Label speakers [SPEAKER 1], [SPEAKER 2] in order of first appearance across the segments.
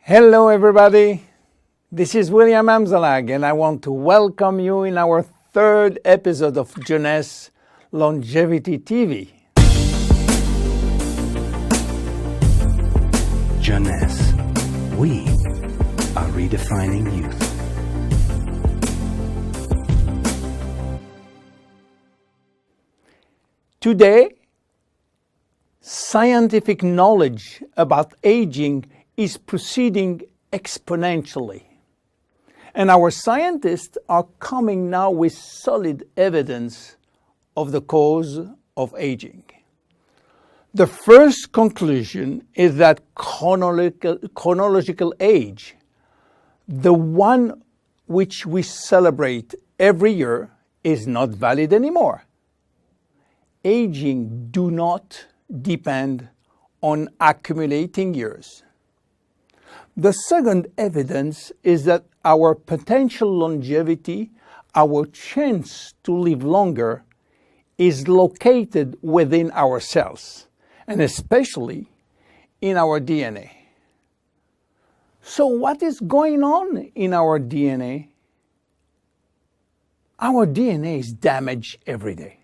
[SPEAKER 1] Hello everybody, this is William Amzalag and I want to welcome you in our third episode of Jeunesse Longevity TV.
[SPEAKER 2] Jeunesse, we are redefining youth.
[SPEAKER 1] Today, scientific knowledge about aging is proceeding exponentially. And our scientists are coming now with solid evidence of the cause of aging. The first conclusion is that chronological age, the one which we celebrate every year, is not valid anymore. Aging do not depend on accumulating years. The second evidence is that our potential longevity, our chance to live longer, is located within our cells, and especially in our DNA. So what is going on in our DNA? Our DNA is damaged every day.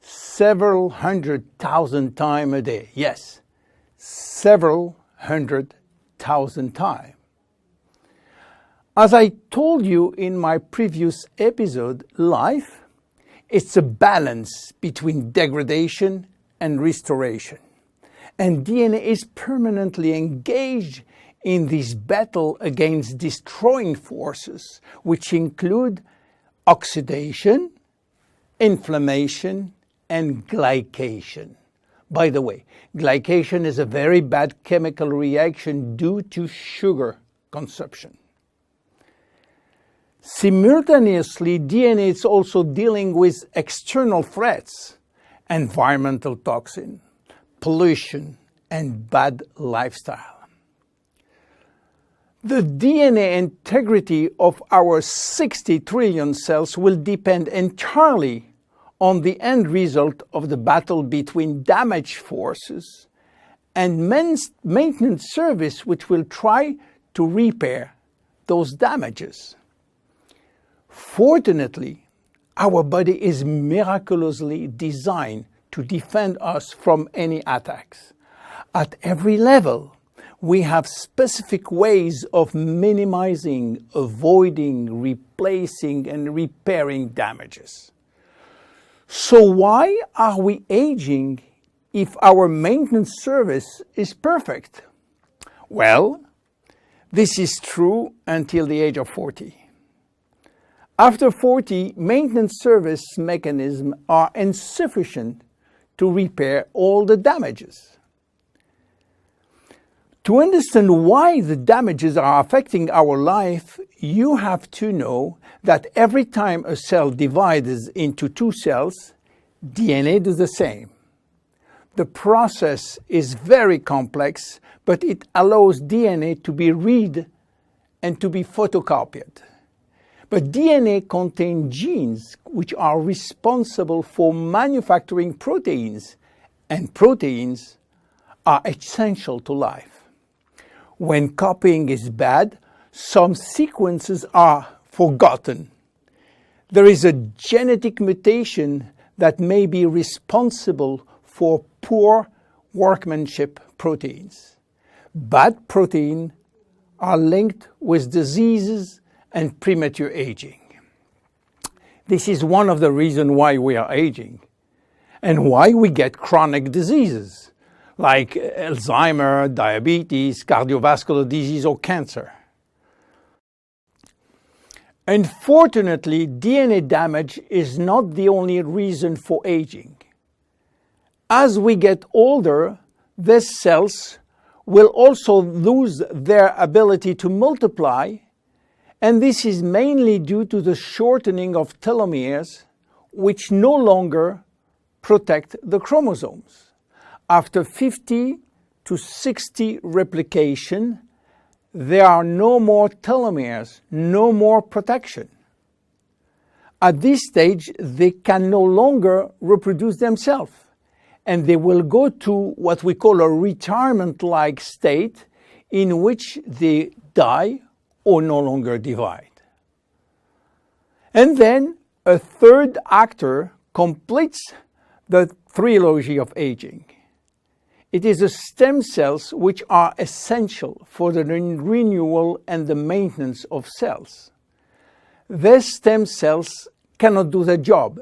[SPEAKER 1] Several 100,000 times a day. Yes, several 100,000 times. As I told you in my previous episode, life is a balance between degradation and restoration. And DNA is permanently engaged in this battle against destroying forces, which include oxidation, inflammation, and glycation. By the way, glycation is a very bad chemical reaction due to sugar consumption. Simultaneously, DNA is also dealing with external threats, environmental toxin, pollution, and bad lifestyle. The DNA integrity of our 60 trillion cells will depend entirely on the end result of the battle between damage forces and maintenance service, which will try to repair those damages. Fortunately, our body is miraculously designed to defend us from any attacks. At every level, we have specific ways of minimizing, avoiding, replacing, and repairing damages. So why are we aging if our maintenance service is perfect? Well, this is true until the age of 40. After 40, maintenance service mechanisms are insufficient to repair all the damages. To understand why the damages are affecting our life, you have to know that every time a cell divides into two cells, DNA does the same. The process is very complex, but it allows DNA to be read and to be photocopied. But DNA contains genes which are responsible for manufacturing proteins, and proteins are essential to life. When copying is bad, some sequences are forgotten. There is a genetic mutation that may be responsible for poor workmanship proteins. Bad proteins are linked with diseases and premature aging. This is one of the reasons why we are aging and why we get chronic diseases like Alzheimer's, diabetes, cardiovascular disease, or cancer. Unfortunately, DNA damage is not the only reason for aging. As we get older, these cells will also lose their ability to multiply, and this is mainly due to the shortening of telomeres, which no longer protect the chromosomes. After 50 to 60 replication, there are no more telomeres, no more protection. At this stage, they can no longer reproduce themselves, and they will go to what we call a retirement-like state in which they die or no longer divide. And then a third actor completes the trilogy of aging. It is the stem cells which are essential for the renewal and the maintenance of cells. These stem cells cannot do the job.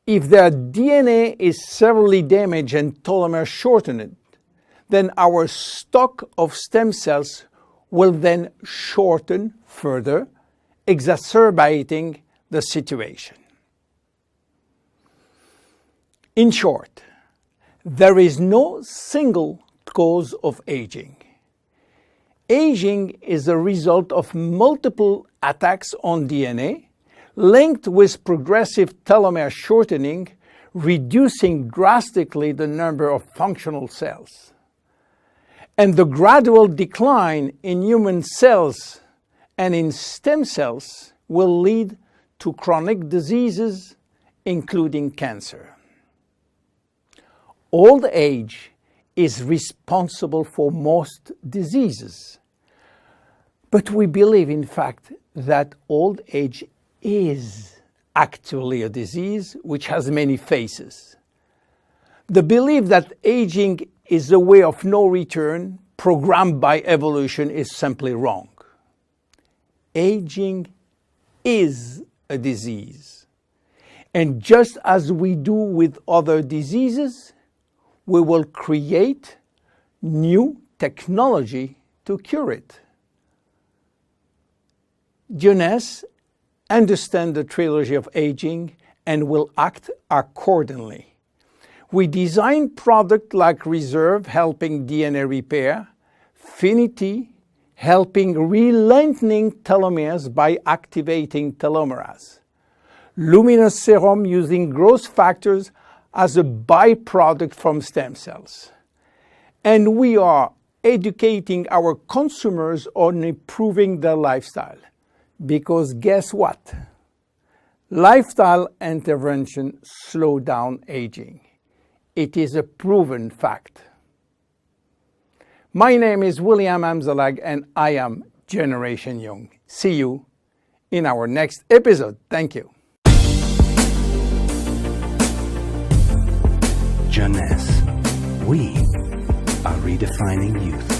[SPEAKER 1] If their DNA is severely damaged and telomere shortened, then our stock of stem cells will then shorten further, exacerbating the situation. In short, there is no single cause of aging. Aging is a result of multiple attacks on DNA linked with progressive telomere shortening, reducing drastically the number of functional cells. And the gradual decline in human cells and in stem cells will lead to chronic diseases, including cancer. Old age is responsible for most diseases. But we believe, in fact, that old age is actually a disease which has many faces. The belief that aging is a way of no return programmed by evolution is simply wrong. Aging is a disease. And just as we do with other diseases, we will create new technology to cure it. Jeunesse understands the trilogy of aging and will act accordingly. We design products like Reserve, helping DNA repair, Finity, helping re-lengthening telomeres by activating telomerase, Luminous Serum using growth factors as a byproduct from stem cells. And we are educating our consumers on improving their lifestyle. Because guess what? Lifestyle intervention slow down aging. It is a proven fact. My name is William Amzalag and I am Generation Young. See you in our next episode. Thank you.
[SPEAKER 2] Jeunesse. We are redefining youth.